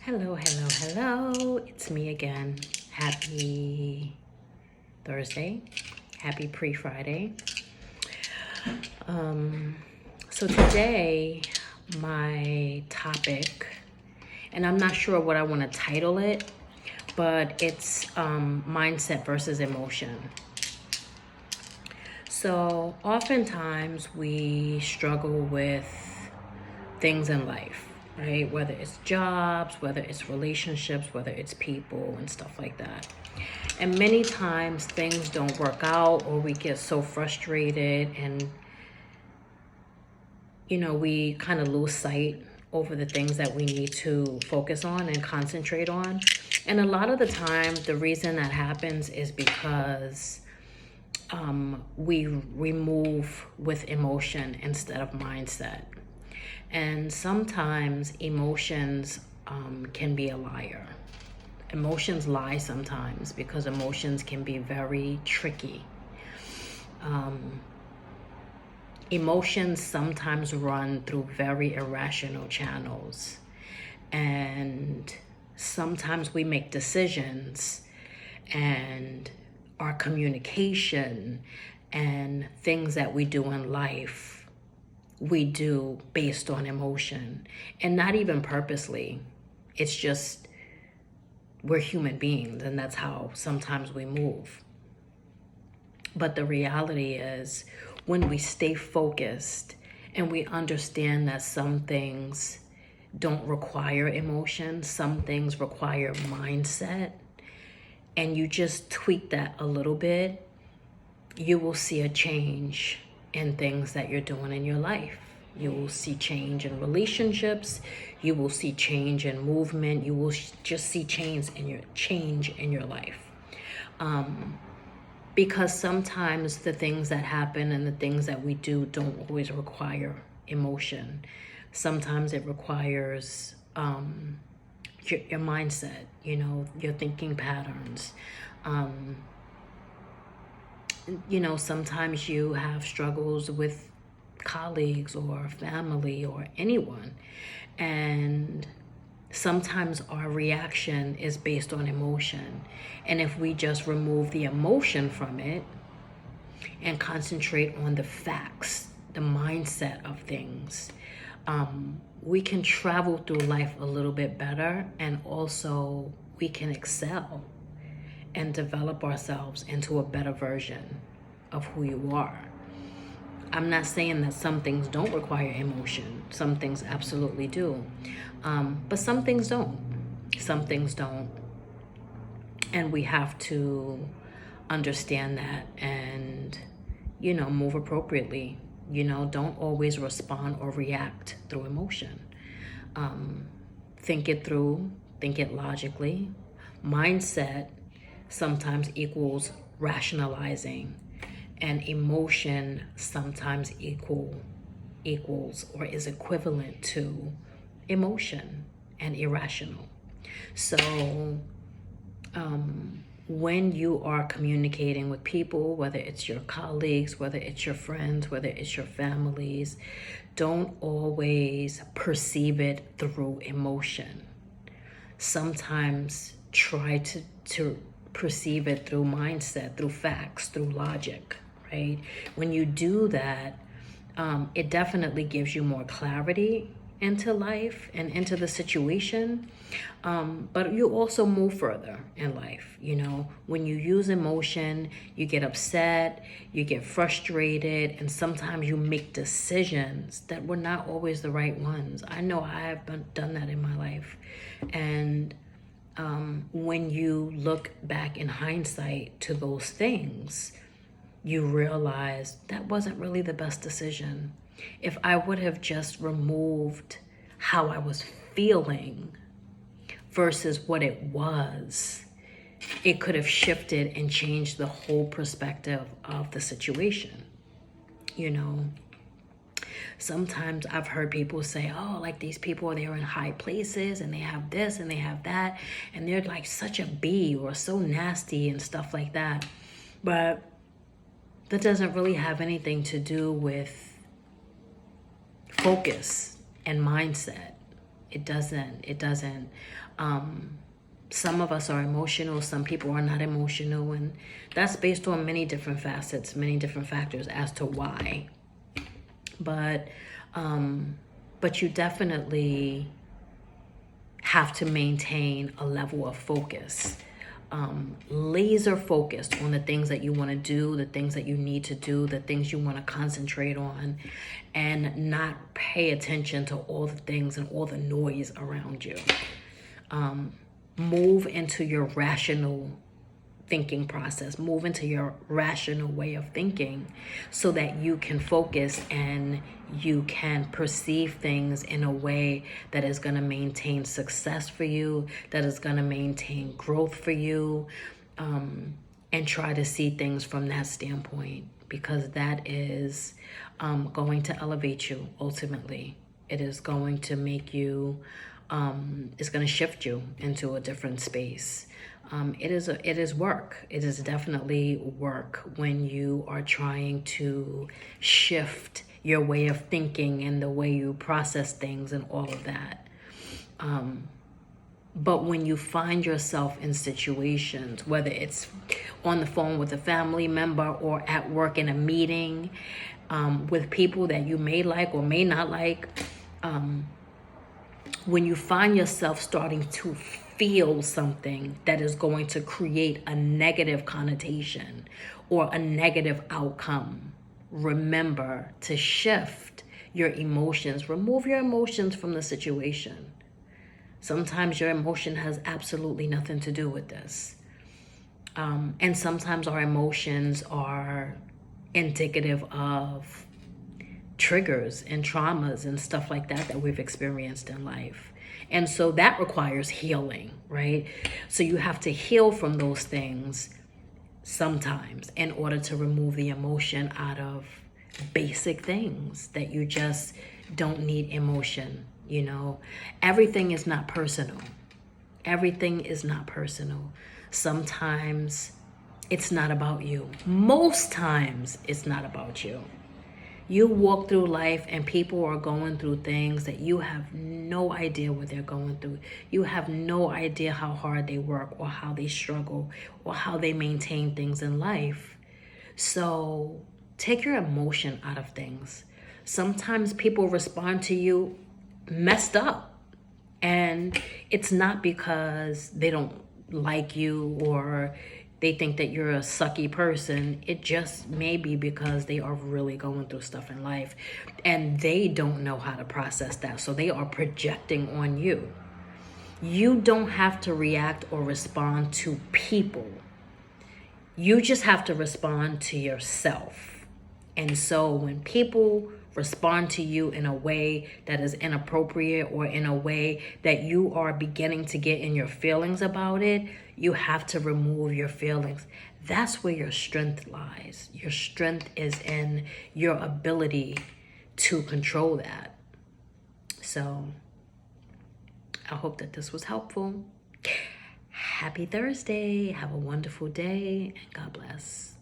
Hello, hello, hello. It's me again. Happy Thursday. Happy pre-Friday. So today, my topic, and I'm not sure what I want to title it, but it's mindset versus emotion. So oftentimes we struggle with things in life, right? Whether it's jobs, whether it's relationships, whether it's people and stuff like that. And many times things don't work out, or we get so frustrated and, we kind of lose sight over the things that we need to focus on and concentrate on. And a lot of the time, the reason that happens is because we remove with emotion instead of mindset. And sometimes emotions can be a liar. Emotions lie sometimes because emotions can be very tricky. Emotions sometimes run through very irrational channels. And sometimes we make decisions and our communication and things that we do in life, we do based on emotion and not even purposely. It's just we're human beings and that's how sometimes we move. But the reality is when we stay focused and we understand that some things don't require emotion, some things require mindset, and you just tweak that a little bit, you will see a change in things that you're doing in your life. You will see change in relationships. You will see change in movement. You will just see change in your life. Because sometimes the things that happen and the things that we do don't always require emotion. Sometimes it requires your mindset, your thinking patterns. Sometimes you have struggles with colleagues or family or anyone. And sometimes our reaction is based on emotion. And if we just remove the emotion from it and concentrate on the facts, the mindset of things, we can travel through life a little bit better, and also we can excel and develop ourselves into a better version of who you are. I'm not saying that some things don't require emotion. Some things absolutely do. But some things don't. Some things don't. And we have to understand that and, move appropriately. Don't always respond or react through emotion. Think it through, think it logically. Mindset sometimes equals rationalizing, and emotion sometimes equals or is equivalent to emotion and irrational. So when you are communicating with people, whether it's your colleagues, whether it's your friends, whether it's your families, don't always perceive it through emotion. Sometimes try to perceive it through mindset, through facts, through logic, right? When you do that, it definitely gives you more clarity into life and into the situation. But you also move further in life. When you use emotion, you get upset, you get frustrated, and sometimes you make decisions that were not always the right ones. I know I have done that in my life. And when you look back in hindsight to those things, you realize that wasn't really the best decision. If I would have just removed how I was feeling versus what it was, it could have shifted and changed the whole perspective of the situation. Sometimes I've heard people say, oh, like these people, they're in high places and they have this and they have that, and they're like such a bee or so nasty and stuff like that. But that doesn't really have anything to do with focus and mindset. It doesn't. Some of us are emotional, some people are not emotional, and that's based on many different facets, many different factors as to why. But you definitely have to maintain a level of focus, laser focused on the things that you want to do, the things that you need to do, the things you want to concentrate on, and not pay attention to all the things and all the noise around you. Move into your rational thinking process, move into your rational way of thinking so that you can focus and you can perceive things in a way that is going to maintain success for you, that is going to maintain growth for you, and try to see things from that standpoint, because that is going to elevate you ultimately. It is going to make you is going to shift you into a different space. It is work. It is definitely work when you are trying to shift your way of thinking and the way you process things and all of that. But when you find yourself in situations, whether it's on the phone with a family member or at work in a meeting, with people that you may like or may not like, when you find yourself starting to feel something that is going to create a negative connotation or a negative outcome, remember to shift your emotions. Remove your emotions from the situation. Sometimes your emotion has absolutely nothing to do with this. And sometimes our emotions are indicative of triggers and traumas and stuff like that we've experienced in life. And so that requires healing, right? So you have to heal from those things sometimes in order to remove the emotion out of basic things that you just don't need emotion, you know? Everything is not personal. Everything is not personal. Sometimes it's not about you. Most times it's not about you. You walk through life and people are going through things that you have no idea what they're going through. You have no idea how hard they work or how they struggle or how they maintain things in life. So take your emotion out of things. Sometimes people respond to you messed up, and it's not because they don't like you or they think that you're a sucky person. It just may be because they are really going through stuff in life and they don't know how to process that. So they are projecting on you. You don't have to react or respond to people. You just have to respond to yourself. And so when people respond to you in a way that is inappropriate or in a way that you are beginning to get in your feelings about it, you have to remove your feelings. That's where your strength lies. Your strength is in your ability to control that. So I hope that this was helpful. Happy Thursday. Have a wonderful day, and God bless.